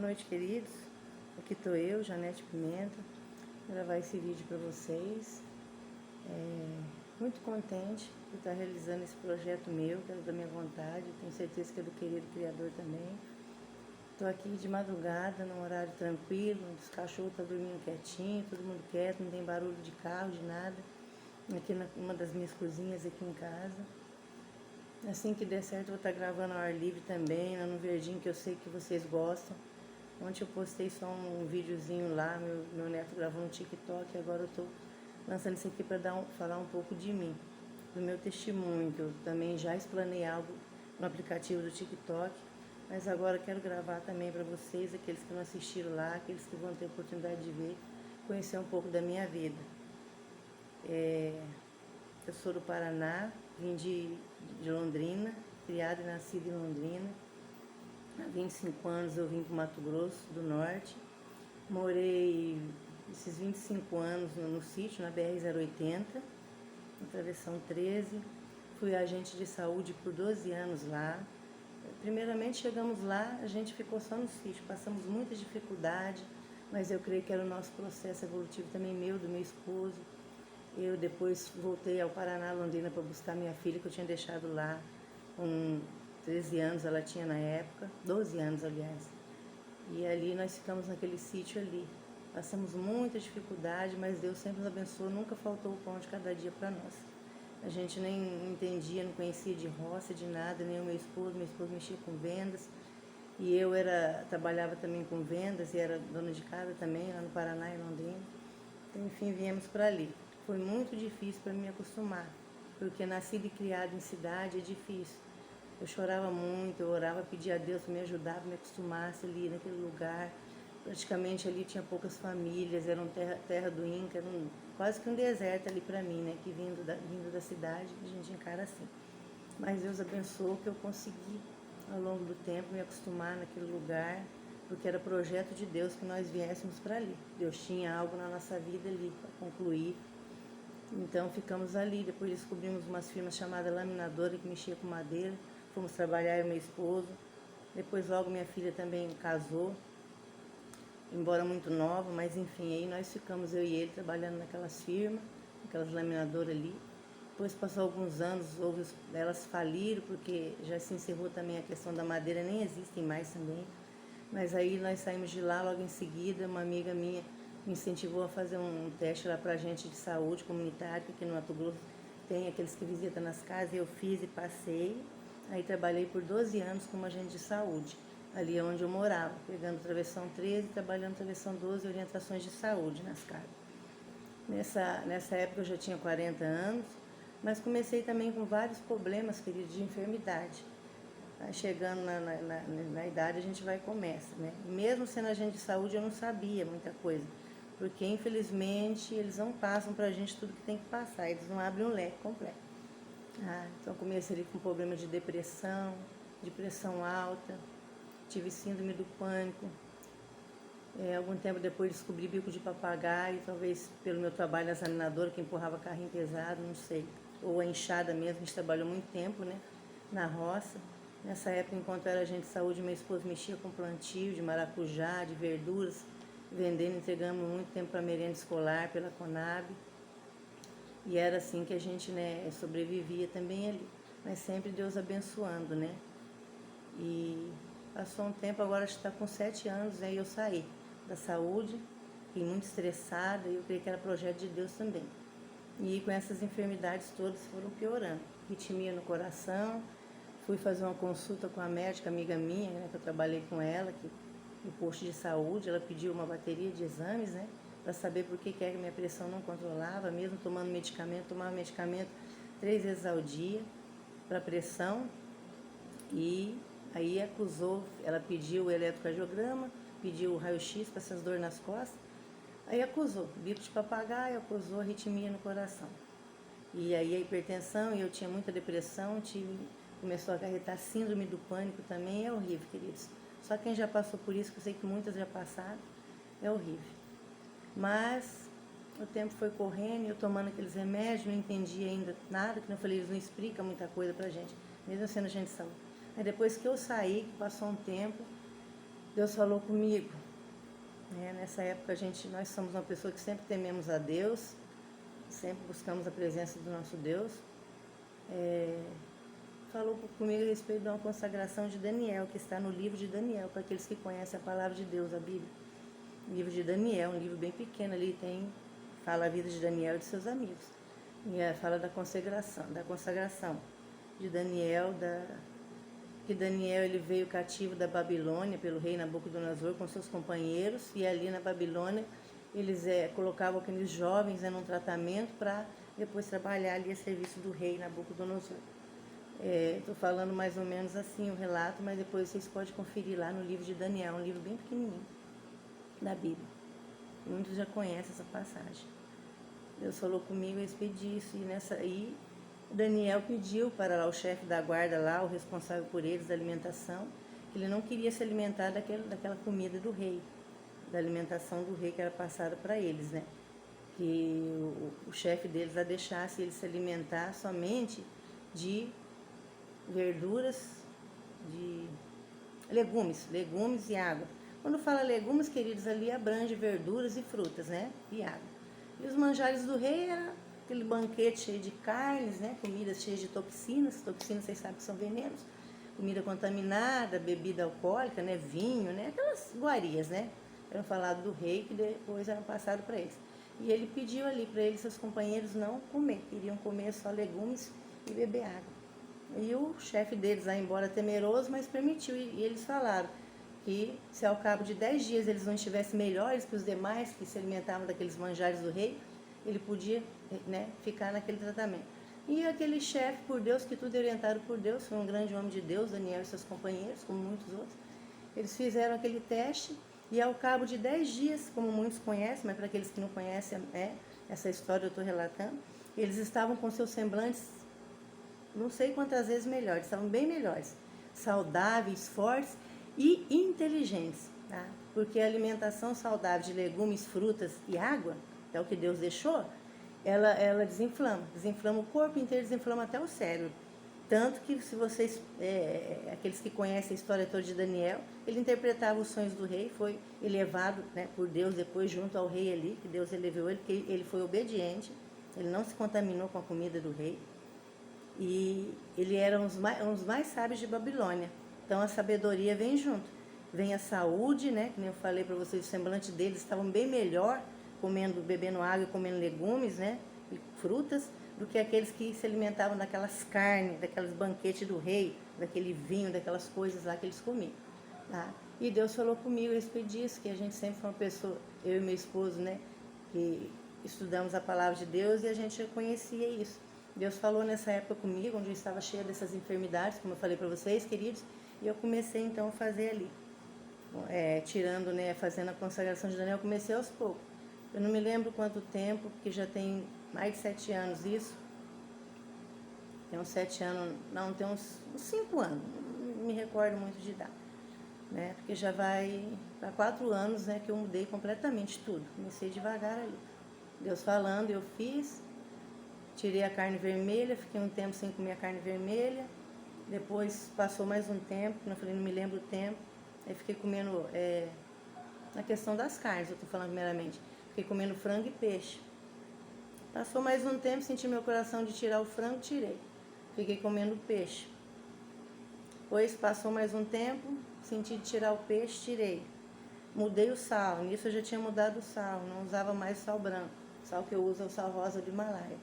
noite, queridos. Aqui estou eu, Janete Pimenta, vou gravar esse vídeo para vocês. Muito contente por estar realizando esse projeto meu, que é da minha vontade, tenho certeza que é do querido Criador também. Estou aqui de madrugada, num horário tranquilo, onde os cachorros estão dormindo quietinho, todo mundo quieto, não tem barulho de carro, de nada. Aqui numa das minhas cozinhas aqui em casa. Assim que der certo, eu vou estar gravando ao ar livre também, lá no verdinho, que eu sei que vocês gostam. Ontem eu postei só um videozinho lá, meu neto gravou no TikTok, e agora eu estou lançando isso aqui para falar um pouco de mim, do meu testemunho, que eu também já explanei algo no aplicativo do TikTok, mas agora quero gravar também para vocês, aqueles que não assistiram lá, aqueles que vão ter oportunidade de ver, conhecer um pouco da minha vida. Eu sou do Paraná, vim de Londrina, criada e nascida em Londrina. Há 25 anos eu vim para o Mato Grosso do Norte. Morei esses 25 anos no sítio, na BR-080, na Travessão 13. Fui agente de saúde por 12 anos lá. Primeiramente chegamos lá, a gente ficou só no sítio, passamos muita dificuldade, mas eu creio que era o nosso processo evolutivo também meu, do meu esposo. Eu depois voltei ao Paraná, Londrina, para buscar minha filha, que eu tinha deixado lá com 13 anos, ela tinha na época, 12 anos, aliás. E ali nós ficamos naquele sítio ali. Passamos muita dificuldade, mas Deus sempre nos abençoou, nunca faltou o pão de cada dia para nós. A gente nem entendia, não conhecia de roça, de nada, nem o meu esposo mexia com vendas. E eu trabalhava também com vendas e era dona de casa também, lá no Paraná e Londrina. Então, enfim, viemos para ali. Foi muito difícil para me acostumar, porque nascida e criada em cidade é difícil. Eu chorava muito, eu orava, pedia a Deus para me ajudar, para me acostumasse ali naquele lugar. Praticamente ali tinha poucas famílias, era terra do Inca, era quase que um deserto ali para mim, né? Que vindo da cidade, a gente encara assim. Mas Deus abençoou que eu consegui, ao longo do tempo, me acostumar naquele lugar, porque era projeto de Deus que nós viéssemos para ali. Deus tinha algo na nossa vida ali para concluir. Então ficamos ali, depois descobrimos umas firmas chamadas Laminadora, que mexia com madeira. Fomos trabalhar, eu e meu esposo. Depois logo minha filha também casou, embora muito nova, mas enfim, aí nós ficamos, eu e ele, trabalhando naquelas firmas, aquelas laminadoras ali. Depois passou alguns anos, elas faliram, porque já se encerrou também a questão da madeira, nem existem mais também. Mas aí nós saímos de lá, logo em seguida, uma amiga minha me incentivou a fazer um teste lá pra gente de saúde comunitária, que aqui no Mato Grosso tem aqueles que visitam nas casas, eu fiz e passei. Aí trabalhei por 12 anos como agente de saúde, ali onde eu morava, pegando travessão 13, trabalhando travessão 12, orientações de saúde nas casas. Nessa época eu já tinha 40 anos, mas comecei também com vários problemas, querido, de enfermidade. Aí chegando na idade a gente vai e começa, né? Mesmo sendo agente de saúde eu não sabia muita coisa, porque infelizmente eles não passam pra gente tudo que tem que passar, eles não abrem um leque completo. Então comecei ali com problema de depressão alta, tive síndrome do pânico. Algum tempo depois descobri bico de papagaio, talvez pelo meu trabalho na examinadora, que empurrava carrinho pesado, não sei. Ou a enxada mesmo, a gente trabalhou muito tempo, né, na roça. Nessa época, enquanto eu era agente de saúde, meu esposo mexia com plantio de maracujá, de verduras, vendendo, entregando muito tempo para merenda escolar pela Conab. E era assim que a gente, né, sobrevivia também ali. Mas sempre Deus abençoando, né? E passou um tempo, agora está com 7 anos, aí eu saí da saúde, fiquei muito estressada, e eu creio que era projeto de Deus também. E com essas enfermidades todas foram piorando. Arritmia no coração, fui fazer uma consulta com a médica, amiga minha, né, que eu trabalhei com ela, que no posto de saúde, ela pediu uma bateria de exames, né, para saber por que a minha pressão não controlava, mesmo tomando medicamento, tomava medicamento 3 vezes ao dia para pressão. E aí acusou, ela pediu o eletrocardiograma, pediu o raio-x para essas dores nas costas, aí acusou bico de papagaio, acusou arritmia no coração. E aí a hipertensão, e eu tinha muita depressão, começou a acarretar síndrome do pânico também, é horrível, queridos. Só quem já passou por isso, que eu sei que muitas já passaram, é horrível. Mas o tempo foi correndo, e eu tomando aqueles remédios, não entendia ainda nada, que eu falei, eles não explicam muita coisa pra gente, mesmo sendo gente de saúde. Aí depois que eu saí, que passou um tempo, Deus falou comigo. Nessa época nós somos uma pessoa que sempre tememos a Deus, sempre buscamos a presença do nosso Deus. Falou comigo a respeito de uma consagração de Daniel, que está no livro de Daniel, para aqueles que conhecem a palavra de Deus, a Bíblia. O livro de Daniel, um livro bem pequeno ali, fala a vida de Daniel e de seus amigos. E fala da consagração de Daniel, que Daniel ele veio cativo da Babilônia pelo rei Nabucodonosor com seus companheiros, e ali na Babilônia eles colocavam aqueles jovens num tratamento para depois trabalhar ali a serviço do rei Nabucodonosor. Estou falando mais ou menos assim o relato, mas depois vocês podem conferir lá no livro de Daniel, um livro bem pequenininho da Bíblia. Muitos já conhecem essa passagem. Deus falou comigo a respeito disso, e Daniel pediu para lá o chefe da guarda lá, o responsável por eles da alimentação, que ele não queria se alimentar daquela comida do rei, da alimentação do rei que era passada para eles, né? Que o chefe deles a deixasse ele se alimentar somente de verduras, de legumes e água. Quando fala legumes, queridos, ali abrange verduras e frutas, né? E água. E os manjares do rei era aquele banquete cheio de carnes, né? Comidas cheias de toxinas. Toxinas, vocês sabem que são venenos. Comida contaminada, bebida alcoólica, né? Vinho, né? Aquelas iguarias, né? Eram falados do rei que depois eram passados para eles. E ele pediu ali para eles, seus companheiros, não comer. Queriam comer só legumes e beber água. E o chefe deles, embora temeroso, mas permitiu. E eles falaram que se ao cabo de 10 dias eles não estivessem melhores que os demais que se alimentavam daqueles manjares do rei, ele podia, né, ficar naquele tratamento. E aquele chefe, por Deus, que tudo é orientado por Deus, foi um grande homem de Deus, Daniel e seus companheiros, como muitos outros. Eles fizeram aquele teste e ao cabo de 10 dias, como muitos conhecem, mas para aqueles que não conhecem essa história eu estou relatando, eles estavam com seus semblantes não sei quantas vezes melhores, estavam bem melhores, saudáveis, fortes e inteligentes, tá? Porque a alimentação saudável de legumes, frutas e água, é o que Deus deixou, ela desinflama o corpo inteiro, desinflama até o cérebro. Tanto que se vocês, aqueles que conhecem a história toda de Daniel, ele interpretava os sonhos do rei, foi elevado, né, por Deus depois junto ao rei ali, que Deus elevou ele, porque ele foi obediente, ele não se contaminou com a comida do rei. E ele era um dos mais sábios de Babilônia. Então a sabedoria vem junto. Vem a saúde, né? Como eu falei para vocês, o semblante deles estavam bem melhor, bebendo água e comendo legumes, né? E frutas, do que aqueles que se alimentavam daquelas carnes, daqueles banquetes do rei, daquele vinho, daquelas coisas lá que eles comiam. Tá? E Deus falou comigo a respeito disso, que a gente sempre foi uma pessoa, eu e meu esposo, né? Que estudamos a palavra de Deus e a gente já conhecia isso. Deus falou nessa época comigo, onde eu estava cheia dessas enfermidades, como eu falei para vocês, queridos, e eu comecei então a fazer ali, tirando, né, fazendo a consagração de Daniel, eu comecei aos poucos. Eu não me lembro quanto tempo, porque já tem mais de 7 anos isso, tem uns 7 anos, não, tem uns 5 anos, não me recordo muito de idade, né, porque já vai para 4 anos, né, que eu mudei completamente tudo, comecei devagar ali. Deus falando, eu fiz. Tirei a carne vermelha, fiquei um tempo sem comer a carne vermelha. Depois passou mais um tempo, como eu falei, não me lembro o tempo. Aí fiquei comendo, na questão das carnes, eu estou falando primeiramente. Fiquei comendo frango e peixe. Passou mais um tempo, senti meu coração de tirar o frango, tirei. Fiquei comendo peixe. Depois passou mais um tempo, senti de tirar o peixe, tirei. Mudei o sal, nisso eu já tinha mudado o sal, não usava mais o sal branco. O sal que eu uso é o sal rosa do Himalaia.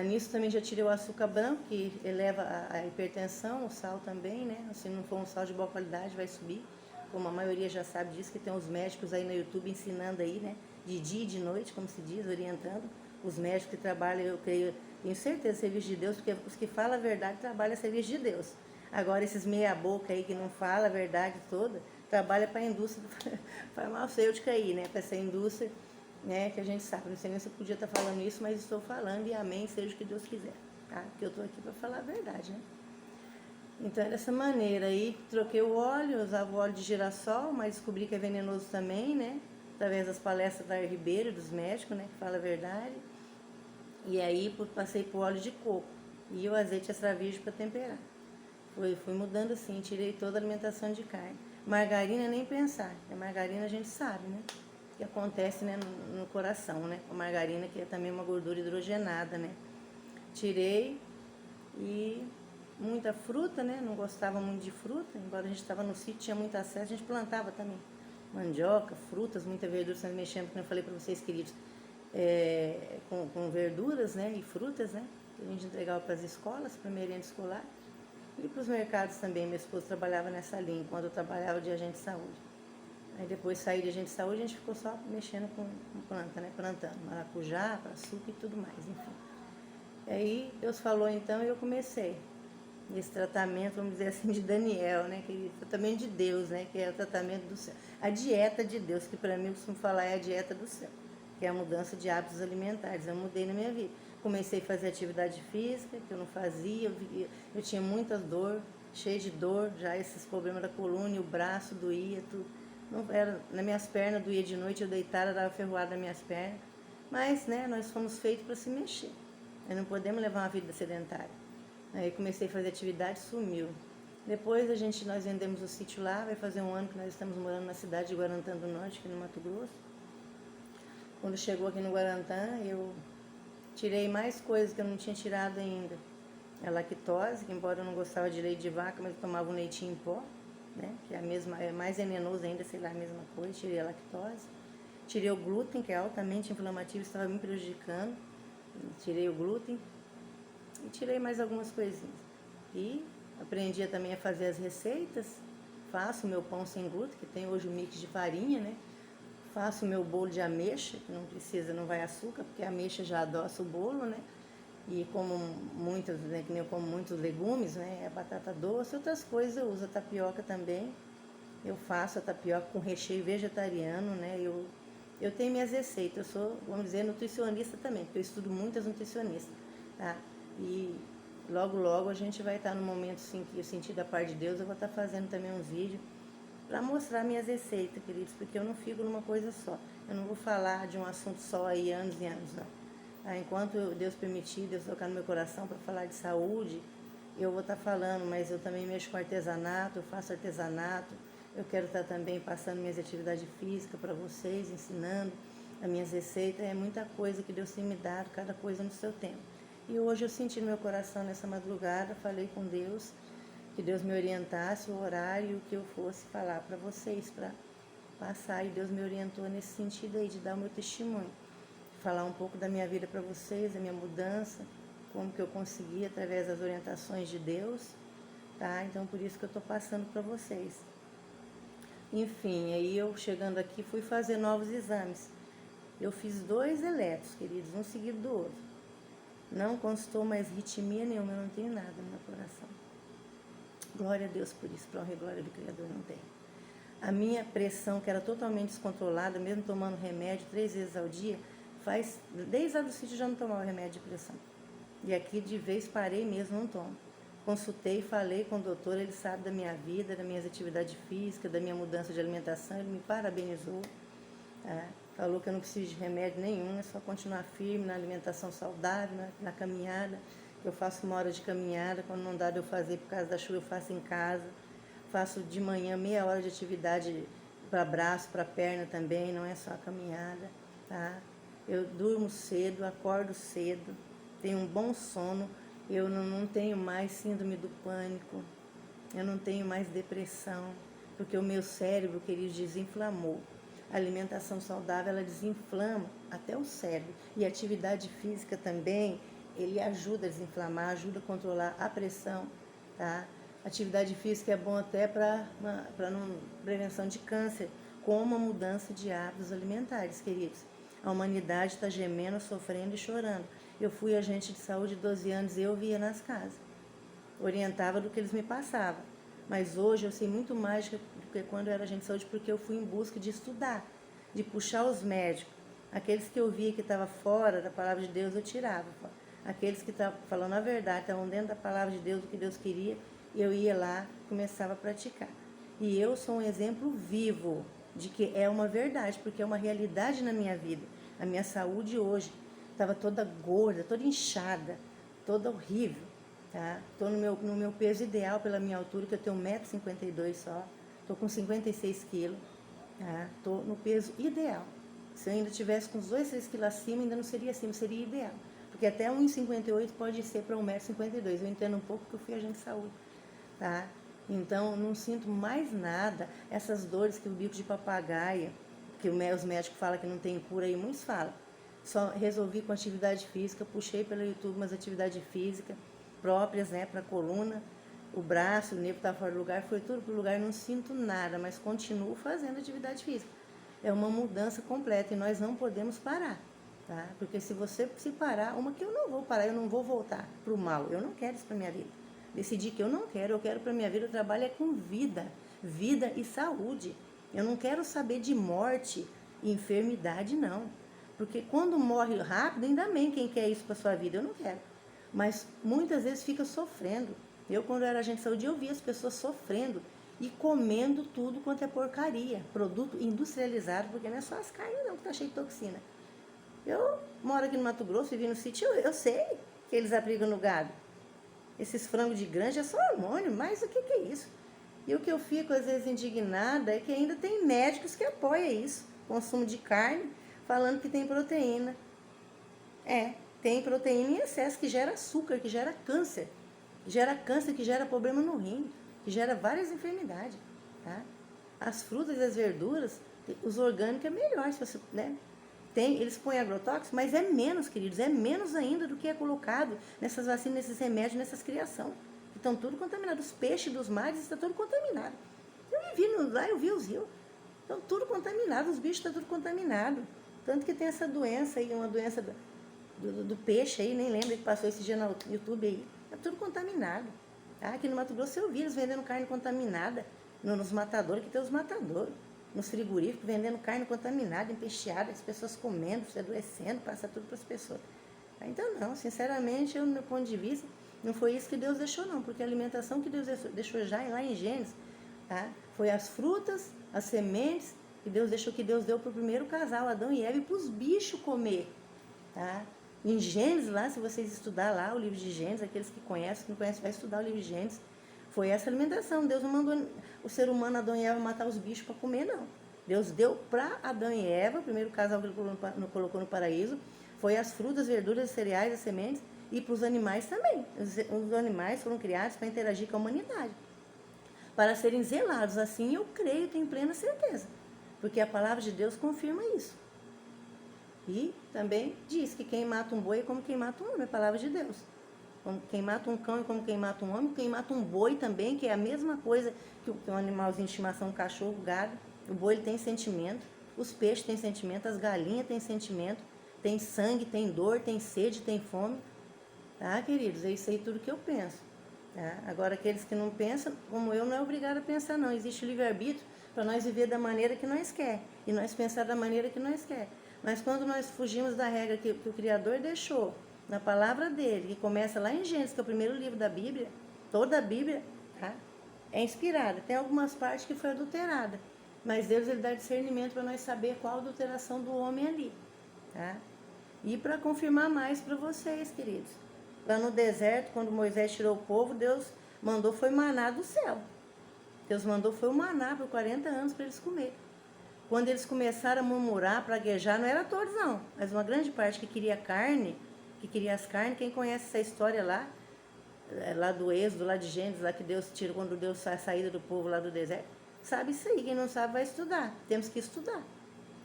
Nisso também já tirei o açúcar branco, que eleva a hipertensão, o sal também, né? Se não for um sal de boa qualidade, vai subir. Como a maioria já sabe disso, que tem os médicos aí no YouTube ensinando aí, né? De dia e de noite, como se diz, orientando. Os médicos que trabalham, eu creio, tenho certeza, serviço de Deus, porque os que falam a verdade trabalham a serviço de Deus. Agora, esses meia-boca aí que não falam a verdade toda, trabalham para a indústria farmacêutica aí, né? Para essa indústria, né, que a gente sabe, não sei nem se eu podia estar falando isso, mas estou falando e amém, seja o que Deus quiser, tá? Porque eu estou aqui para falar a verdade, né? Então, dessa maneira aí, troquei o óleo, usava o óleo de girassol, mas descobri que é venenoso também, né? Através das palestras da Ribeiro, dos médicos, né, que fala a verdade. E aí, passei para o óleo de coco e o azeite extra virgem para temperar. Fui mudando assim, tirei toda a alimentação de carne. Margarina nem pensar, a margarina a gente sabe, né? Que acontece, né, no coração, né? A margarina, que é também uma gordura hidrogenada, né? Tirei e muita fruta, né? Não gostava muito de fruta, embora a gente estava no sítio, tinha muito acesso, a gente plantava também mandioca, frutas, muita verdura, sempre mexendo, como eu falei para vocês, queridos, com verduras, né? E frutas, né? Que a gente entregava para as escolas, para a merenda escolar. E para os mercados também, meu esposo trabalhava nessa linha, quando eu trabalhava de agente de saúde. Aí depois saí de agente de saúde, a gente ficou só mexendo com planta, né? Plantando maracujá, açúcar e tudo mais, enfim. E aí Deus falou então e eu comecei esse tratamento, vamos dizer assim, de Daniel, né? Que é tratamento de Deus, né? Que é o tratamento do céu. A dieta de Deus, que para mim eu costumo falar é a dieta do céu, que é a mudança de hábitos alimentares. Eu mudei na minha vida. Comecei a fazer atividade física, que eu não fazia, eu tinha muita dor, cheia de dor, já esses problemas da coluna, o braço doía, tudo. Não era, nas minhas pernas doía de noite, eu deitada, dava ferroada nas minhas pernas. Mas, né, nós fomos feitos para se mexer. Nós não podemos levar uma vida sedentária. Aí comecei a fazer atividade, sumiu. Depois nós vendemos o sítio lá, vai fazer um ano que nós estamos morando na cidade de Guarantã do Norte, aqui no Mato Grosso. Quando chegou aqui no Guarantã, eu tirei mais coisas que eu não tinha tirado ainda. A lactose, que embora eu não gostava de leite de vaca, mas eu tomava um leitinho em pó, né? Que é a mesma, é mais venenoso ainda, sei lá, a mesma coisa. Tirei a lactose. Tirei o glúten, que é altamente inflamativo, estava me prejudicando. Tirei o glúten. E tirei mais algumas coisinhas. E aprendi também a fazer as receitas. Faço o meu pão sem glúten, que tem hoje o mix de farinha, né? Faço o meu bolo de ameixa, que não precisa, não vai açúcar, porque a ameixa já adoça o bolo, né? E como muitas, né, que nem eu como muitos legumes, né? A batata doce, outras coisas eu uso a tapioca também. Eu faço a tapioca com recheio vegetariano, né? Eu tenho minhas receitas, eu sou, vamos dizer, nutricionista também, porque eu estudo muitas nutricionistas, tá? E logo a gente vai estar no momento assim, que eu senti da parte de Deus, eu vou estar fazendo também uns vídeos para mostrar minhas receitas, queridos, porque eu não fico numa coisa só. Eu não vou falar de um assunto só aí anos e anos, não. Tá? Enquanto Deus permitir, Deus tocar no meu coração para falar de saúde, eu vou estar falando, mas eu também mexo com artesanato, eu faço artesanato, eu quero estar também passando minhas atividades físicas para vocês, ensinando as minhas receitas, é muita coisa que Deus tem me dado, cada coisa no seu tempo. E hoje eu senti no meu coração nessa madrugada, falei com Deus, que Deus me orientasse o horário, o que eu fosse falar para vocês, para passar. E Deus me orientou nesse sentido aí, de dar o meu testemunho. Falar um pouco da minha vida para vocês, da minha mudança, como que eu consegui através das orientações de Deus, tá? Então, por isso que eu estou passando para vocês. Enfim, aí eu chegando aqui, fui fazer novos exames. Eu fiz 2 eletros, queridos, um seguido do outro. Não constou mais arritmia nenhuma, eu não tenho nada no meu coração. Glória a Deus por isso, para honra e glória do Criador, não tem. A minha pressão, que era totalmente descontrolada, mesmo tomando remédio 3 vezes ao dia, desde lá do sítio eu já não tomava remédio de pressão. E aqui de vez parei mesmo, não tomo. Consultei, falei com o doutor, ele sabe da minha vida, das minhas atividades físicas, da minha mudança de alimentação, ele me parabenizou. Tá? Falou que eu não preciso de remédio nenhum, é só continuar firme na alimentação saudável, na caminhada. Eu faço 1 hora de caminhada, quando não dá de eu fazer por causa da chuva, eu faço em casa. Faço de manhã meia hora de atividade para braço, para perna também, não é só a caminhada, tá? Eu durmo cedo, acordo cedo, tenho um bom sono, eu não tenho mais síndrome do pânico, eu não tenho mais depressão, porque o meu cérebro, querido, desinflamou. A alimentação saudável, ela desinflama até o cérebro. E a atividade física também, ele ajuda a desinflamar, ajuda a controlar a pressão, tá? Atividade física é bom até para prevenção de câncer, com uma mudança de hábitos alimentares, queridos. A humanidade está gemendo, sofrendo e chorando. Eu fui agente de saúde 12 anos e eu via nas casas. Orientava do que eles me passavam. Mas hoje eu sei muito mais do que quando eu era agente de saúde, porque eu fui em busca de estudar, de puxar os médicos. Aqueles que eu via que estavam fora da palavra de Deus, eu tirava. Aqueles que estavam falando a verdade, estavam dentro da palavra de Deus, do que Deus queria, eu ia lá e começava a praticar. E eu sou um exemplo vivo de que é uma verdade, porque é uma realidade na minha vida. A minha saúde hoje estava toda gorda, toda inchada, toda horrível. Tá? Estou no meu peso ideal pela minha altura, que eu tenho 1,52 m só. Estou com 56 quilos, tá? Estou no peso ideal. Se eu ainda tivesse com uns 2, 3 quilos acima, ainda não seria acima, seria ideal. Porque até 1,58 pode ser para 1,52 m. Eu entendo um pouco porque eu fui agente de saúde, tá? Então, não sinto mais nada. Essas dores que o bico de papagaia, que os médicos falam que não tem cura, aí muitos falam. Só resolvi com atividade física, puxei pelo YouTube umas atividades físicas próprias, né, para a coluna, o braço, o nervo está fora do lugar, foi tudo para o lugar, não sinto nada, mas continuo fazendo atividade física. É uma mudança completa e nós não podemos parar, tá? Porque se você se parar, uma que eu não vou parar, eu não vou voltar para o mal, eu não quero isso para minha vida. Decidi que eu não quero, eu quero para minha vida, eu trabalho é com vida, vida e saúde. Eu não quero saber de morte e enfermidade, não. Porque quando morre rápido, ainda bem quem quer isso para sua vida, eu não quero. Mas muitas vezes fica sofrendo. Eu, quando era agente de saúde, eu via as pessoas sofrendo e comendo tudo quanto é porcaria, produto industrializado, porque não é só as carnes não que tá cheio de toxina. Eu moro aqui no Mato Grosso, vivi no sítio, eu sei que eles aplicam no gado. Esses frangos de granja é só hormônio, mas o que é isso? E o que eu fico às vezes indignada é que ainda tem médicos que apoiam isso, consumo de carne, falando que tem proteína. Tem proteína em excesso que gera açúcar, que gera câncer, que gera problema no rim, que gera várias enfermidades, tá? As frutas e as verduras, os orgânicos é melhor, se você, né? Eles põem agrotóxicos, mas é menos, queridos, é menos ainda do que é colocado nessas vacinas, nesses remédios, nessas criações. Estão tudo contaminados. Os peixes dos mares estão tudo contaminados. Lá eu vi os rios. Estão tudo contaminado, os bichos estão tudo contaminados. Tanto que tem essa doença aí, uma doença do peixe aí, nem lembro que passou esse dia no YouTube aí. Está tudo contaminado. Tá? Aqui no Mato Grosso eu vi eles vendendo carne contaminada nos matadores, que tem os matadores. Nos frigoríficos, vendendo carne contaminada, empesteada, as pessoas comendo, se adoecendo, passa tudo para as pessoas. Então, não, sinceramente, no meu ponto de vista, não foi isso que Deus deixou, não, porque a alimentação que Deus deixou já lá em Gênesis, tá? Foi as frutas, as sementes, que Deus deixou, que Deus deu para o primeiro casal, Adão e Eva, e para os bichos comer, tá? Em Gênesis, lá, se vocês estudar lá o livro de Gênesis, aqueles que conhecem, que não conhecem, vai estudar o livro de Gênesis, foi essa alimentação. Deus não mandou o ser humano, Adão e Eva, matar os bichos para comer, não. Deus deu para Adão e Eva, o primeiro casal que ele colocou no paraíso, foi as frutas, verduras, cereais, as sementes, e para os animais também. Os animais foram criados para interagir com a humanidade, para serem zelados. Assim eu creio, tenho plena certeza, porque a palavra de Deus confirma isso. E também diz que quem mata um boi é como quem mata um homem, é a palavra de Deus. Quem mata um cão é como quem mata um homem, quem mata um boi também, que é a mesma coisa que um animalzinho de estimação, um cachorro, um gado. O boi ele tem sentimento, os peixes têm sentimento, as galinhas têm sentimento, tem sangue, tem dor, tem sede, tem fome. Tá, queridos? É isso aí tudo que eu penso. Tá? Agora, aqueles que não pensam, como eu, não é obrigado a pensar, não. Existe o livre-arbítrio para nós viver da maneira que nós quer e nós pensar da maneira que nós quer. Mas quando nós fugimos da regra que o Criador deixou, na palavra dele, que começa lá em Gênesis, que é o primeiro livro da Bíblia, toda a Bíblia, tá? É inspirada. Tem algumas partes que foi adulterada, mas Deus ele dá discernimento para nós saber qual a adulteração do homem ali, tá? E para confirmar mais para vocês, queridos. Lá no deserto, quando Moisés tirou o povo, Deus mandou foi maná do céu. Deus mandou foi o maná por 40 anos para eles comerem. Quando eles começaram a murmurar, praguejar, não era todos não, mas uma grande parte que queria carne, que queria as carnes. Quem conhece essa história lá do Êxodo, lá de Gênesis, lá que Deus tira quando Deus sai a saída do povo lá do deserto, sabe isso aí. Quem não sabe vai estudar. Temos que estudar,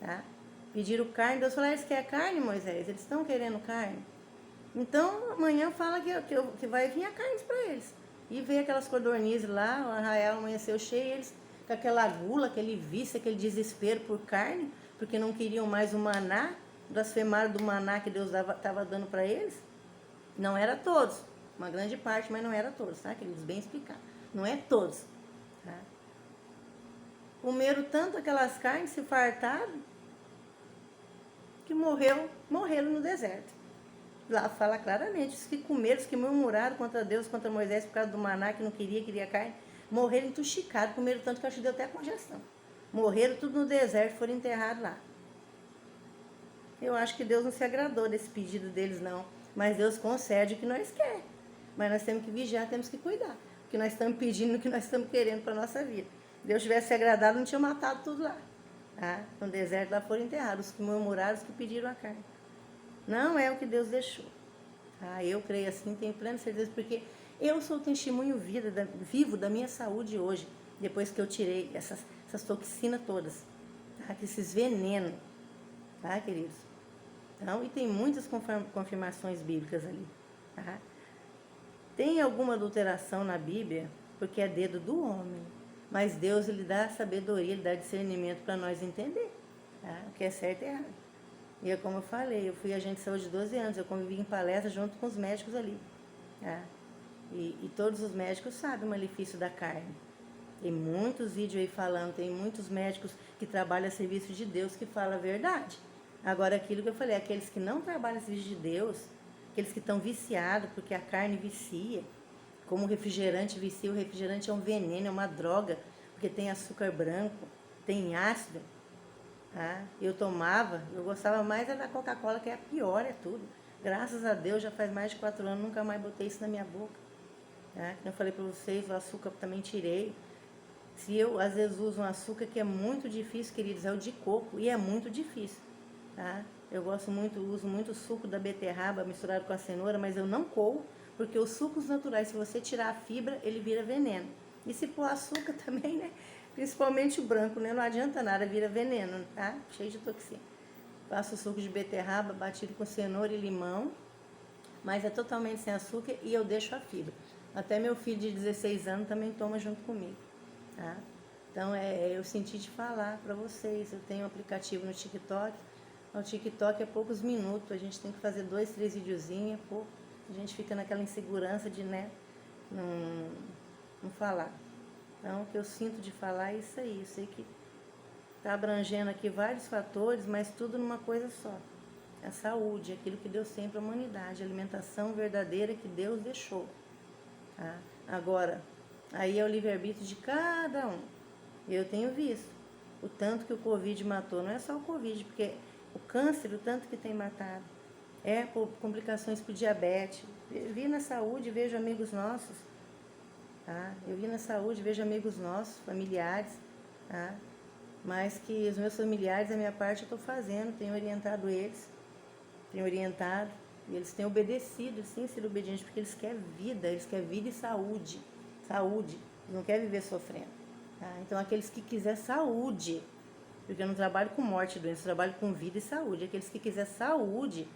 tá? Pediram carne, Deus falou: eles querem carne, Moisés? Eles estão querendo carne? Então, amanhã fala que vai vir a carne para eles. E veio aquelas codornizes lá, o arraial amanheceu cheio, eles com aquela gula, aquele vício, aquele desespero por carne, porque não queriam mais o maná, blasfemaram do maná que Deus estava dando para eles. Não era todos, uma grande parte, mas não era todos, tá? Queridos, bem explicar. Não é todos, tá? Comeram tanto aquelas carnes, se fartaram, que morreram no deserto. Lá fala claramente, os que comeram, os que murmuraram contra Deus, contra Moisés, por causa do maná, que não queria carne, morreram entuxicados, comeram tanto que acho que deu até congestão. Morreram tudo no deserto, foram enterrados lá. Eu acho que Deus não se agradou desse pedido deles, não. Mas Deus concede o que nós queremos. Mas nós temos que vigiar, temos que cuidar. O que nós estamos pedindo, o que nós estamos querendo para a nossa vida. Deus tivesse se agradado, não tinha matado tudo lá. Tá? No deserto lá foram enterrados, os que murmuraram, os que pediram a carne. Não é o que Deus deixou. Tá? Eu creio assim, tenho plena certeza, porque eu sou o testemunho vivo da minha saúde hoje, depois que eu tirei essas toxinas todas, tá? Esses venenos, tá, queridos? Então, e tem muitas confirmações bíblicas ali. Tá? Tem alguma adulteração na Bíblia, porque é dedo do homem. Mas Deus, Ele dá sabedoria, Ele dá discernimento para nós entender. Tá? O que é certo e errado. E é como eu falei, eu fui agente de saúde 12 anos, eu convivi em palestra junto com os médicos ali. Tá? E todos os médicos sabem o malefício da carne. Tem muitos vídeos aí falando, tem muitos médicos que trabalham a serviço de Deus que falam a verdade. Agora, aquilo que eu falei, aqueles que não trabalham a serviço de Deus, aqueles que estão viciados, porque a carne vicia, como o refrigerante vicia, o refrigerante é um veneno, é uma droga, porque tem açúcar branco, tem ácido. Tá? Eu tomava, eu gostava mais da Coca-Cola, que é a pior, é tudo. Graças a Deus, já faz mais de 4 anos, nunca mais botei isso na minha boca. Tá? Como eu falei para vocês, o açúcar também tirei. Se eu, às vezes, uso um açúcar que é muito difícil, queridos, é o de coco, e é muito difícil. Tá? Eu gosto muito, uso muito o suco da beterraba misturado com a cenoura, mas eu não coo, porque os sucos naturais, se você tirar a fibra, ele vira veneno. E se pôr açúcar também, né? Principalmente o branco, né? Não adianta nada, vira veneno, tá? Cheio de toxina. Faço o suco de beterraba batido com cenoura e limão, mas é totalmente sem açúcar e eu deixo a fibra. Até meu filho de 16 anos também toma junto comigo, tá? Então, eu senti de falar para vocês. Eu tenho um aplicativo no TikTok. O TikTok é poucos minutos, a gente tem que fazer 2, 3 videozinhos, pouco. A gente fica naquela insegurança de, né, não falar. Então, o que eu sinto de falar é isso aí. Eu sei que está abrangendo aqui vários fatores, mas tudo numa coisa só. A saúde, aquilo que Deus tem para a humanidade, a alimentação verdadeira que Deus deixou. Tá? Agora, aí é o livre-arbítrio de cada um. Eu tenho visto o tanto que o Covid matou. Não é só o Covid, porque o câncer, o tanto que tem matado. É por complicações por diabetes. Eu vi na saúde, vejo amigos nossos. Tá? Eu vi na saúde, vejo amigos nossos, familiares. Tá? Mas que os meus familiares, a minha parte, eu estou fazendo. Tenho orientado eles. Tenho orientado. E eles têm obedecido, eles têm sido obedientes, porque eles querem vida. Eles querem vida e saúde. Saúde. Eles não querem viver sofrendo. Tá? Então, aqueles que quiserem saúde, porque eu não trabalho com morte e doença, eu trabalho com vida e saúde. Aqueles que quiserem saúde,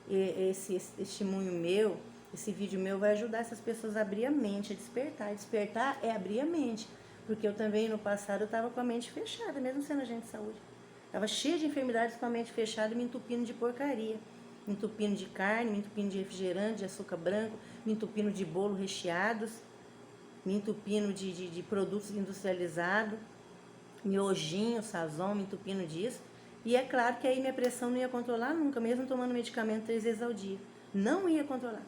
esse testemunho meu, esse vídeo meu vai ajudar essas pessoas a abrir a mente, a despertar. Despertar é abrir a mente, porque eu também, no passado, eu estava com a mente fechada, mesmo sendo agente de saúde. Estava cheia de enfermidades com a mente fechada e me entupindo de porcaria. Me entupindo de carne, me entupindo de refrigerante, de açúcar branco, me entupindo de bolo recheados, me entupindo de produtos industrializados, miojinho, sazon, me entupindo disso. E é claro que aí minha pressão não ia controlar nunca, mesmo tomando medicamento 3 vezes ao dia. Não ia controlar.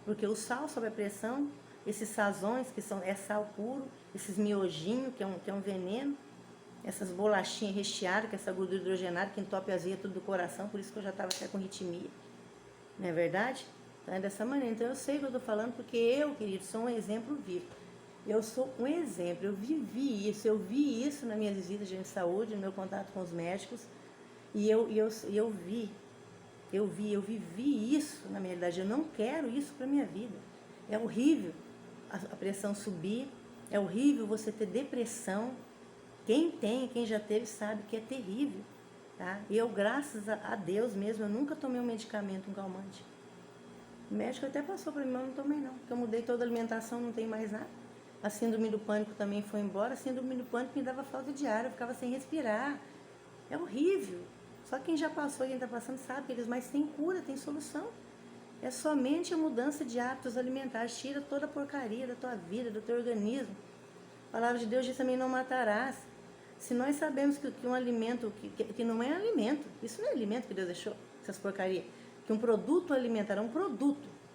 Porque o sal sobe a pressão, esses sazões, que é sal puro, esses miojinhos, que é um veneno, essas bolachinhas recheadas, que é essa gordura hidrogenada, que entope as veias tudo do coração, por isso que eu já estava até com arritmia. Não é verdade? Então é dessa maneira. Então eu sei o que eu estou falando, porque eu, querido, sou um exemplo vivo. Eu sou um exemplo, eu vivi isso, eu vi isso nas minhas visitas de saúde, no meu contato com os médicos, e eu vivi isso na minha realidade. Eu não quero isso para minha vida. É horrível a pressão subir, é horrível você ter depressão. Quem já teve sabe que é terrível. Tá? E eu, graças a Deus mesmo, eu nunca tomei um medicamento, um calmante. O médico até passou para mim, mas eu não tomei não, porque eu mudei toda a alimentação, não tem mais nada. A síndrome do pânico também foi embora. A síndrome do pânico me dava falta de ar, eu ficava sem respirar. É horrível. Só quem já passou e quem está passando sabe que eles, mas tem cura, tem solução. É somente a mudança de hábitos alimentares. Tira toda a porcaria da tua vida, do teu organismo. A palavra de Deus diz também: não matarás. Se nós sabemos que um alimento, que não é alimento, isso não é alimento que Deus deixou, essas porcarias, que um produto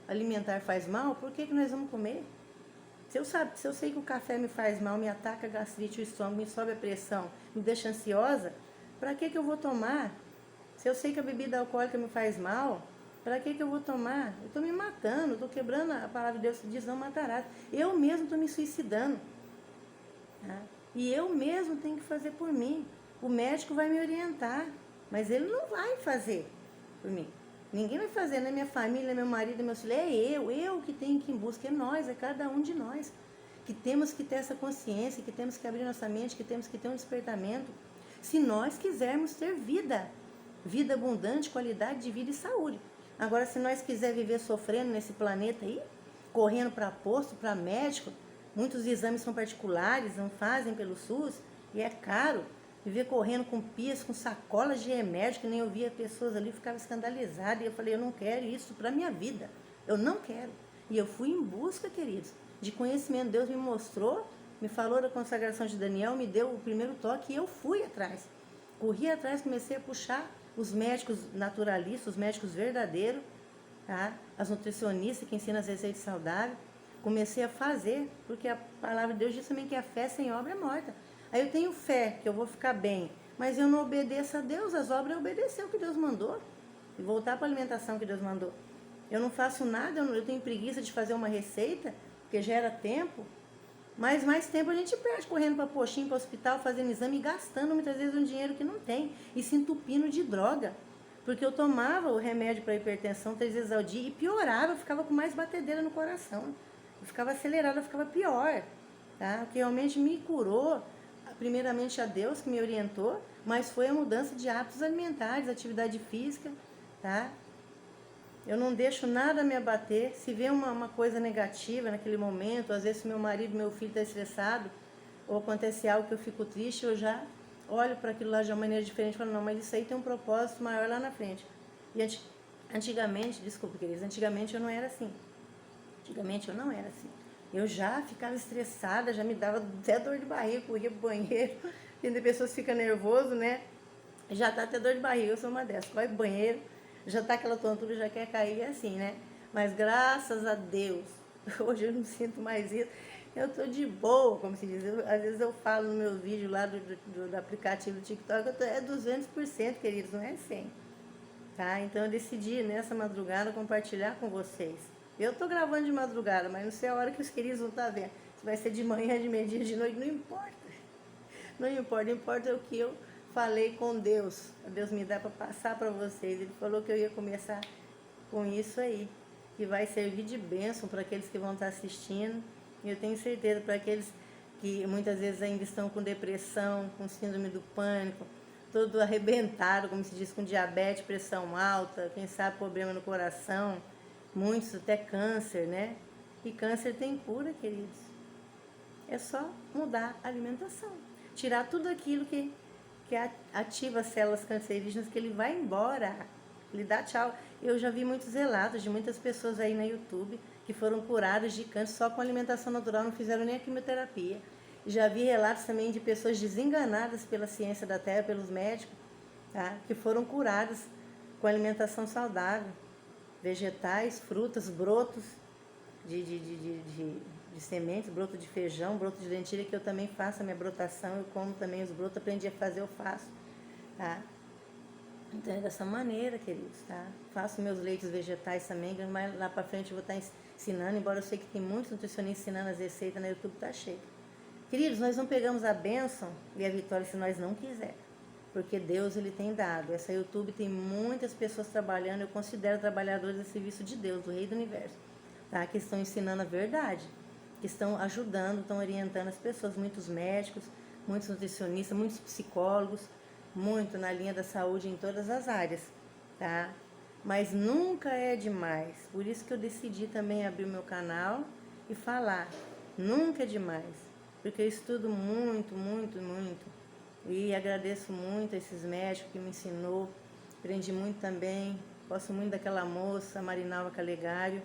alimentar faz mal, por que nós vamos comer? Se eu sei que o café me faz mal, me ataca a gastrite, o estômago, me sobe a pressão, me deixa ansiosa, para que eu vou tomar? Se eu sei que a bebida alcoólica me faz mal, para que eu vou tomar? Eu estou me matando, estou quebrando a palavra de Deus que diz: não matarás. Eu mesmo estou me suicidando. Tá? E eu mesmo tenho que fazer por mim. O médico vai me orientar, mas ele não vai fazer por mim. Ninguém vai fazer, não é minha família, meu marido, meu filho, é eu que tenho que ir em busca, é nós, é cada um de nós. Que temos que ter essa consciência, que temos que abrir nossa mente, que temos que ter um despertamento. Se nós quisermos ter vida, vida abundante, qualidade de vida e saúde. Agora, se nós quisermos viver sofrendo nesse planeta aí, correndo para posto, para médico, muitos exames são particulares, não fazem pelo SUS, e é caro. Viver correndo com pias, com sacolas de remédio, que nem eu via pessoas ali, ficava escandalizada. E eu falei, eu não quero isso para a minha vida. Eu não quero. E eu fui em busca, queridos, de conhecimento. Deus me mostrou, me falou da consagração de Daniel, me deu o primeiro toque e eu fui atrás. Corri atrás, comecei a puxar os médicos naturalistas, os médicos verdadeiros, tá? As nutricionistas que ensinam as receitas saudáveis. Comecei a fazer, porque a palavra de Deus diz também que a fé sem obra é morta. Aí eu tenho fé que eu vou ficar bem, mas eu não obedeço a Deus, as obras é obedecer o que Deus mandou e voltar para a alimentação que Deus mandou. Eu não faço nada, eu tenho preguiça de fazer uma receita, porque gera tempo, mas mais tempo a gente perde correndo para postinho, para hospital, fazendo exame e gastando muitas vezes um dinheiro que não tem e se entupindo de droga. Porque eu tomava o remédio para hipertensão 3 vezes ao dia e piorava, eu ficava com mais batedeira no coração. Eu ficava acelerada, eu ficava pior. Tá? O que realmente me curou, primeiramente a Deus que me orientou, mas foi a mudança de hábitos alimentares, atividade física, tá? Eu não deixo nada me abater. Se vê uma coisa negativa naquele momento, às vezes se meu marido, meu filho está estressado, ou acontece algo que eu fico triste, eu já olho para aquilo lá de uma maneira diferente e falo, não, mas isso aí tem um propósito maior lá na frente. E antigamente, desculpa, queridos, antigamente eu não era assim. Antigamente eu não era assim. Eu já ficava estressada, já me dava até dor de barriga, corria pro banheiro. Tem pessoas que ficam nervosas, né? Já tá até dor de barriga, eu sou uma dessas. Vai pro banheiro, já tá aquela tontura, já quer cair, é assim, né? Mas graças a Deus, hoje eu não sinto mais isso. Eu tô de boa, como se diz. Às vezes eu falo no meu vídeo lá do aplicativo do TikTok, é 200%, queridos, não é 100%. Tá? Então eu decidi nessa madrugada compartilhar com vocês. Eu tô gravando de madrugada, mas não sei a hora que os queridos vão estar vendo. Se vai ser de manhã, de meio-dia, de noite, não importa. Não importa, importa o que eu falei com Deus. Deus me dá para passar para vocês. Ele falou que eu ia começar com isso aí, que vai servir de bênção para aqueles que vão estar assistindo. E eu tenho certeza para aqueles que muitas vezes ainda estão com depressão, com síndrome do pânico, todo arrebentado, como se diz, com diabetes, pressão alta, quem sabe problema no coração, muitos até câncer, né? E câncer tem cura, queridos. É só mudar a alimentação. Tirar tudo aquilo que ativa as células cancerígenas, que ele vai embora. Ele dá tchau. Eu já vi muitos relatos de muitas pessoas aí no YouTube que foram curadas de câncer só com alimentação natural, não fizeram nem a quimioterapia. Já vi relatos também de pessoas desenganadas pela ciência da terra, pelos médicos, tá? Que foram curadas com alimentação saudável. Vegetais, frutas, brotos de sementes, broto de feijão, broto de lentilha, que eu também faço a minha brotação, eu como também os brotos, aprendi a fazer, eu faço, tá? Então é dessa maneira, queridos, tá? Faço meus leites vegetais também, mas lá pra frente eu vou estar ensinando, embora eu sei que tem muitos nutricionistas ensinando as receitas, no YouTube tá cheio. Queridos, nós não pegamos a bênção e a vitória se nós não quiser, porque Deus, Ele tem dado. Essa YouTube tem muitas pessoas trabalhando, eu considero trabalhadores a serviço de Deus, do Rei do Universo, tá? Que estão ensinando a verdade, que estão ajudando, estão orientando as pessoas, muitos médicos, muitos nutricionistas, muitos psicólogos, muito na linha da saúde em todas as áreas, tá? Mas nunca é demais, por isso que eu decidi também abrir o meu canal e falar, nunca é demais, porque eu estudo muito, muito, muito, e agradeço muito a esses médicos que me ensinou, aprendi muito também, gosto muito daquela moça, Marinalva Calegário,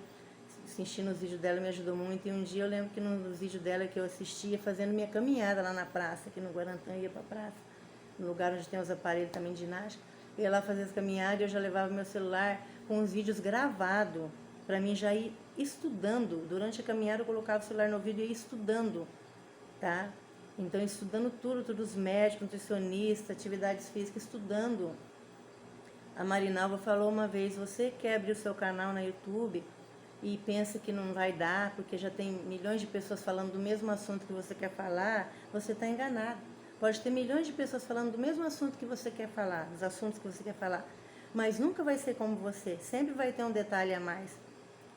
assistindo os vídeos dela me ajudou muito, e um dia eu lembro que nos vídeos dela que eu assistia, fazendo minha caminhada lá na praça, aqui no Guarantã, ia pra praça, no lugar onde tem os aparelhos também de ginástica, eu ia lá fazer as caminhadas e eu já levava meu celular com os vídeos gravados, para mim já ir estudando, durante a caminhada eu colocava o celular no ouvido e ia estudando, tá? Então estudando tudo os médicos, nutricionistas, atividades físicas, estudando. A Marinalva falou uma vez, você quer abrir o seu canal no YouTube, e pensa que não vai dar, porque já tem milhões de pessoas falando do mesmo assunto que você quer falar, você está enganado. Pode ter milhões de pessoas falando do mesmo assunto que você quer falar, dos assuntos que você quer falar, mas nunca vai ser como você, sempre vai ter um detalhe a mais,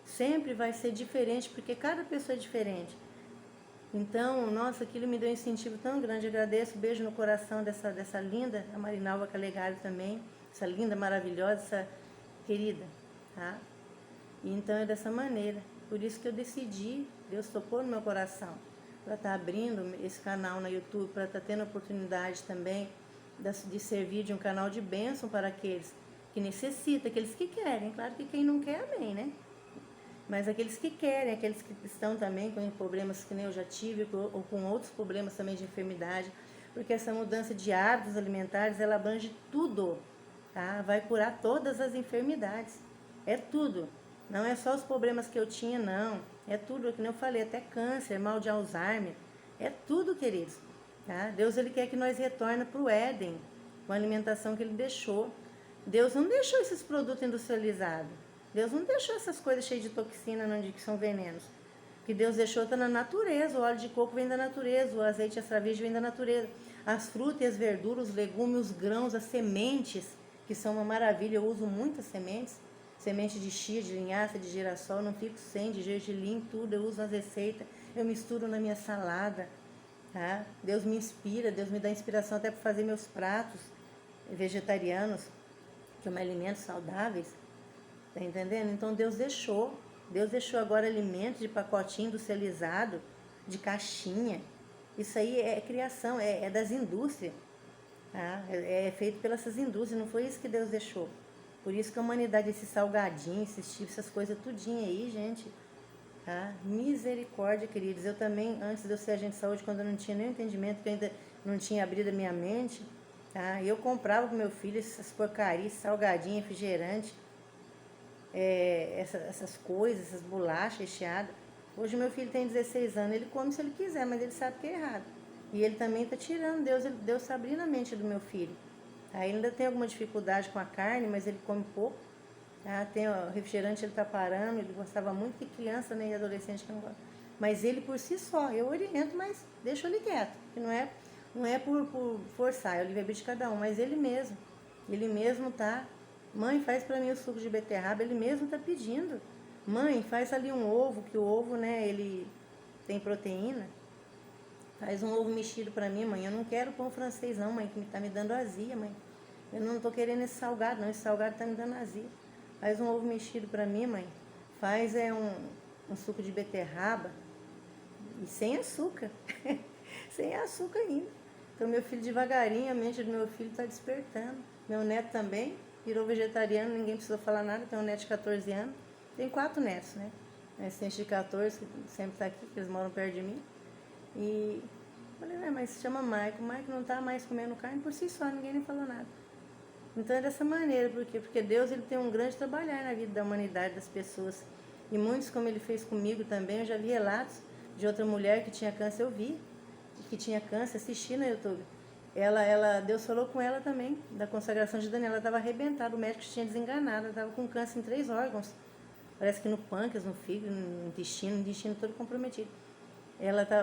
sempre vai ser diferente, porque cada pessoa é diferente. Então, nossa, aquilo me deu um incentivo tão grande. Agradeço, beijo no coração dessa linda, a Marinalva Calegari também, essa linda, maravilhosa, essa querida, tá? E então é dessa maneira. Por isso que eu decidi, Deus tocou no meu coração, para estar abrindo esse canal no YouTube, para estar tendo a oportunidade também de servir de um canal de bênção para aqueles que necessitam, aqueles que querem. Claro que quem não quer, amém, né? Mas aqueles que querem, aqueles que estão também com problemas que nem eu já tive, ou com outros problemas também de enfermidade, porque essa mudança de hábitos alimentares, ela abrange tudo, tá? Vai curar todas as enfermidades, é tudo. Não é só os problemas que eu tinha, não. É tudo, que nem eu falei, até câncer, mal de Alzheimer, é tudo, queridos. Tá? Deus, ele quer que nós retorne para o Éden, com a alimentação que ele deixou. Deus não deixou esses produtos industrializados. Deus não deixou essas coisas cheias de toxina, não, de que são venenos. O que Deus deixou está na natureza. O óleo de coco vem da natureza, o azeite extra virgem vem da natureza. As frutas e as verduras, os legumes, os grãos, as sementes, que são uma maravilha. Eu uso muitas sementes. Semente de chia, de linhaça, de girassol, não fico sem, de gergelim, tudo. Eu uso nas receitas, eu misturo na minha salada. Tá? Deus me inspira, Deus me dá inspiração até para fazer meus pratos vegetarianos, que eu me alimento saudáveis. Tá entendendo? Então Deus deixou agora alimentos de pacotinho industrializado, de caixinha. Isso aí é criação, é das indústrias. Tá? É feito pelas indústrias, não foi isso que Deus deixou. Por isso que a humanidade, esses salgadinhos, esses chips, essas coisas tudinho aí, gente. Tá? Misericórdia, queridos. Eu também, antes de eu ser agente de saúde, quando eu não tinha nenhum entendimento, que eu ainda não tinha abrido a minha mente, tá? Eu comprava pro meu filho essas porcarias, salgadinho, refrigerante, essas coisas, essas bolachas recheadas. Hoje meu filho tem 16 anos, ele come se ele quiser, mas ele sabe que é errado. E ele também está tirando, Deus está abrindo a mente do meu filho. Tá? Ele ainda tem alguma dificuldade com a carne, mas ele come pouco. Tá? Tem o refrigerante, ele está parando, ele gostava muito, que criança, né, e adolescente que não gosta. Mas ele por si só, eu oriento, mas deixo ele quieto. Que não é por forçar, é o livre-arbítrio de cada um, mas ele mesmo tá. Mãe, faz para mim o suco de beterraba, ele mesmo tá pedindo. Mãe, faz ali um ovo, que o ovo, né, ele tem proteína. Faz um ovo mexido para mim, mãe. Eu não quero pão francês não, mãe, que tá me dando azia, mãe. Eu não tô querendo esse salgado, não. Esse salgado tá me dando azia. Faz um ovo mexido para mim, mãe. Faz um suco de beterraba e sem açúcar. Sem açúcar ainda. Então, meu filho devagarinho, a mente do meu filho está despertando. Meu neto também virou vegetariano, ninguém precisou falar nada. Tem um neto de 14 anos. Tem 4 netos, né? Esse de 14, que sempre está aqui, que eles moram perto de mim. E falei, mas se chama Maico. O Maico não está mais comendo carne por si só, ninguém nem falou nada. Então é dessa maneira, porque Deus, ele tem um grande trabalhar na vida da humanidade, das pessoas. E muitos, como ele fez comigo também, eu já vi relatos de outra mulher que tinha câncer, eu vi, que tinha câncer, assisti no YouTube. Deus falou com ela também, da consagração de Daniela, ela estava arrebentada, o médico tinha desenganado, ela estava com câncer em 3 órgãos. Parece que no pâncreas, no fígado, no intestino todo comprometido.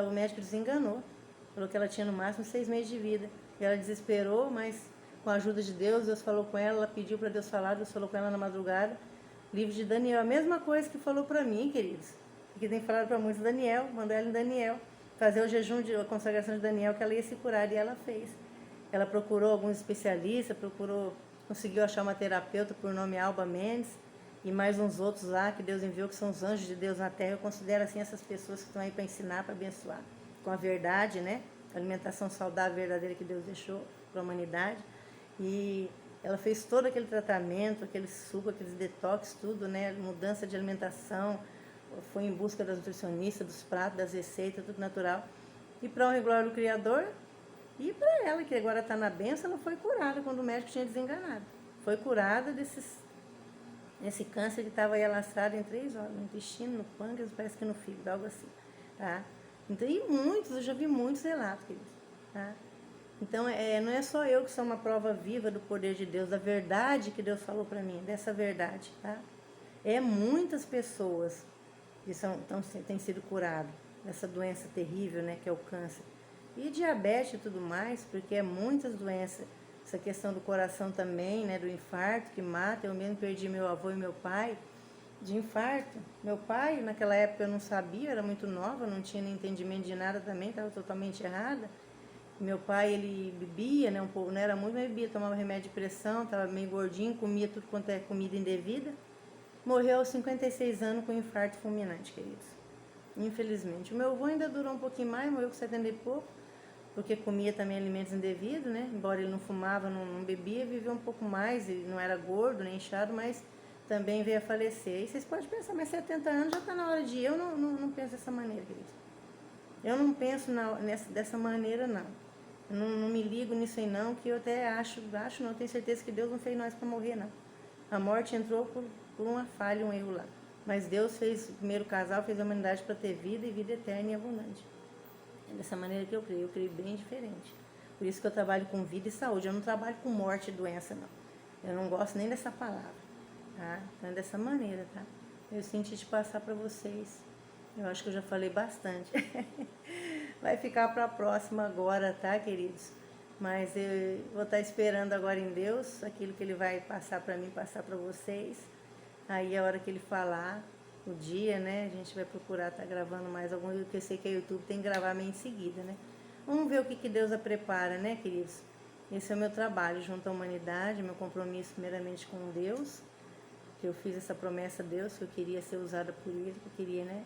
O médico desenganou, falou que ela tinha no máximo 6 meses de vida. E ela desesperou, mas com a ajuda de Deus, Deus falou com ela pediu para Deus falar, Deus falou com ela na madrugada. Livro de Daniel, a mesma coisa que falou para mim, queridos. Que tem falado para muitos, Daniel, mandou ela em Daniel, fazer o jejum a consagração de Daniel, que ela ia se curar, e ela fez. Ela procurou alguns especialistas, conseguiu achar uma terapeuta por nome Alba Mendes, e mais uns outros lá que Deus enviou, que são os anjos de Deus na terra. Eu considero assim essas pessoas que estão aí para ensinar, para abençoar, com a verdade, né? A alimentação saudável verdadeira que Deus deixou para a humanidade. E ela fez todo aquele tratamento, aquele suco, aqueles detox, tudo, né? Mudança de alimentação, foi em busca das nutricionistas, dos pratos, das receitas, tudo natural. E para honra e glória do Criador, e para ela, que agora está na bênção, ela foi curada quando o médico tinha desenganado. Foi curada desse câncer que estava aí alastrado em 3 órgãos, no intestino, no pâncreas, parece que no fígado, algo assim. Tá? Então, e muitos, eu já vi muitos relatos, queridos. Tá? Então, não é só eu que sou uma prova viva do poder de Deus, da verdade que Deus falou para mim, dessa verdade, tá? É muitas pessoas que têm sido curadas dessa doença terrível, né, que é o câncer. E diabetes e tudo mais, porque é muitas doenças. Essa questão do coração também, né, do infarto que mata. Eu mesmo perdi meu avô e meu pai de infarto. Meu pai, naquela época eu não sabia, eu era muito nova, não tinha nem entendimento de nada também, estava totalmente errada. Meu pai, ele bebia, né, um pouco, não era muito, mas bebia, tomava remédio de pressão, estava meio gordinho, comia tudo quanto é comida indevida. Morreu aos 56 anos com infarto fulminante, queridos. Infelizmente. O meu avô ainda durou um pouquinho mais, morreu com 70 e pouco, porque comia também alimentos indevidos, né? Embora ele não fumava, não bebia, viveu um pouco mais, ele não era gordo nem inchado, mas também veio a falecer. E vocês podem pensar, mas 70 anos já está na hora de ir. Eu não penso dessa maneira, queridos. Eu não penso dessa maneira, não. Eu não me ligo nisso aí, não, que eu até acho não, tenho certeza que Deus não fez nós para morrer, não. A morte entrou por uma falha, um erro lá. Mas Deus fez o primeiro casal, fez a humanidade para ter vida e vida eterna e abundante. É dessa maneira que eu creio bem diferente. Por isso que eu trabalho com vida e saúde. Eu não trabalho com morte e doença, não. Eu não gosto nem dessa palavra, tá? Então é dessa maneira, tá? Eu senti de passar para vocês. Eu acho que eu já falei bastante. Vai ficar para a próxima agora, tá, queridos? Mas eu vou estar esperando agora em Deus aquilo que Ele vai passar para mim, passar para vocês. Aí a hora que Ele falar, o dia, né? A gente vai procurar estar gravando mais algum, porque eu sei que a YouTube tem que gravar meio em seguida, né? Vamos ver o que Deus a prepara, né, queridos? Esse é o meu trabalho junto à humanidade, meu compromisso primeiramente com Deus, que eu fiz essa promessa a Deus, que eu queria ser usada por Ele, que eu queria, né?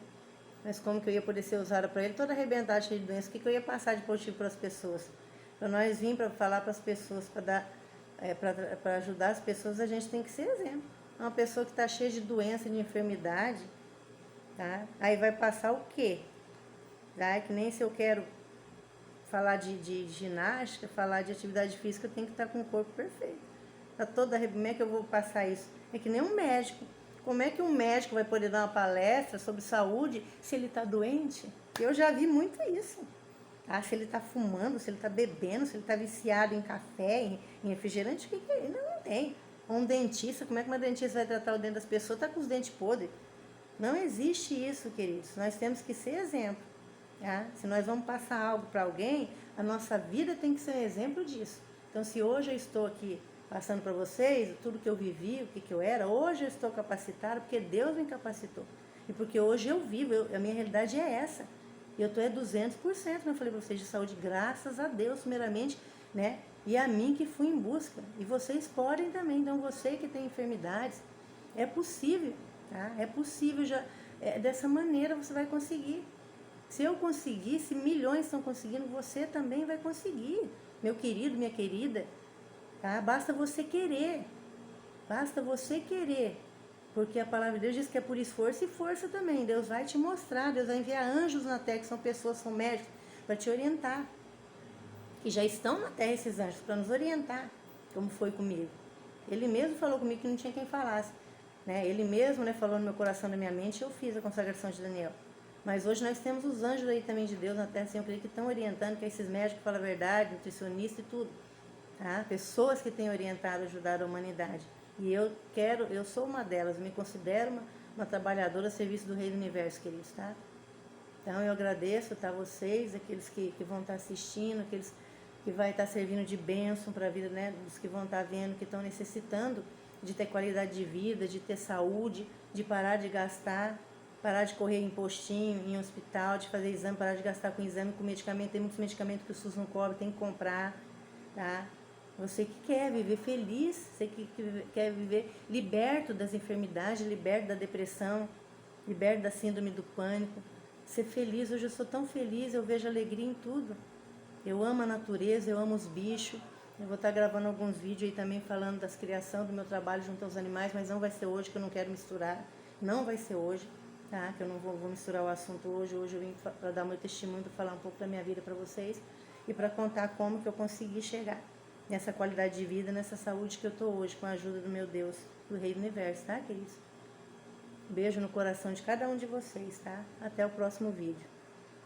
Mas como que eu ia poder ser usada para Ele? Toda arrebentada, cheia de doença, o que eu ia passar de positivo para as pessoas? Para nós vir para falar para as pessoas, para ajudar as pessoas, a gente tem que ser exemplo. Uma pessoa que está cheia de doença, de enfermidade, tá? Aí vai passar o quê? Tá? Que nem se eu quero falar de ginástica, falar de atividade física, eu tenho que estar com o corpo perfeito. Tá toda, como é que eu vou passar isso? É que nem um médico. Como é que um médico vai poder dar uma palestra sobre saúde se ele está doente? Eu já vi muito isso. Tá? Se ele está fumando, se ele está bebendo, se ele está viciado em café, em refrigerante, o que é? Não tem. Um dentista, como é que uma dentista vai tratar o dente das pessoas? Está com os dentes podres. Não existe isso, queridos. Nós temos que ser exemplo. Tá? Se nós vamos passar algo para alguém, a nossa vida tem que ser um exemplo disso. Então, se hoje eu estou aqui passando para vocês tudo que eu vivi, o que eu era, hoje eu estou capacitada porque Deus me capacitou. E porque hoje eu vivo, a minha realidade é essa. Eu estou 200%, como eu falei para vocês, de saúde, graças a Deus, primeiramente, né? E a mim que fui em busca. E vocês podem também. Então, você que tem enfermidades, é possível, tá? É possível, dessa maneira você vai conseguir. Se eu conseguir, se milhões estão conseguindo, você também vai conseguir. Meu querido, minha querida, tá? Basta você querer. Basta você querer. Porque a palavra de Deus diz que é por esforço e força também. Deus vai te mostrar, Deus vai enviar anjos na terra, que são pessoas, são médicos, para te orientar. Que já estão na terra esses anjos, para nos orientar, como foi comigo. Ele mesmo falou comigo que não tinha quem falasse. Né? Ele mesmo, né, falou no meu coração, na minha mente, eu fiz a consagração de Daniel. Mas hoje nós temos os anjos aí também de Deus na terra, assim, eu creio que estão orientando, que é esses médicos que falam a verdade, nutricionista e tudo. Tá? Pessoas que têm orientado, ajudado a humanidade. E eu sou uma delas, me considero uma trabalhadora a serviço do Rei do Universo, queridos, tá? Então eu agradeço, tá, vocês, aqueles que vão estar assistindo, aqueles que vai estar servindo de bênção para a vida, né, dos que vão estar vendo, que estão necessitando de ter qualidade de vida, de ter saúde, de parar de gastar, parar de correr em postinho, em hospital, de fazer exame, parar de gastar com exame, com medicamento. Tem muitos medicamentos que o SUS não cobre, tem que comprar, tá? Você que quer viver feliz, você que quer viver liberto das enfermidades, liberto da depressão, liberto da síndrome do pânico. Ser feliz, hoje eu sou tão feliz, eu vejo alegria em tudo. Eu amo a natureza, eu amo os bichos. Eu vou estar gravando alguns vídeos aí também falando das criações do meu trabalho junto aos animais, mas não vai ser hoje, que eu não quero misturar. Não vai ser hoje, tá? Que eu não vou misturar o assunto hoje. Hoje eu vim para dar meu testemunho, para falar um pouco da minha vida para vocês e para contar como que eu consegui chegar nessa qualidade de vida, nessa saúde que eu estou hoje, com a ajuda do meu Deus, do Rei do Universo, tá, queridos? Beijo no coração de cada um de vocês, tá? Até o próximo vídeo.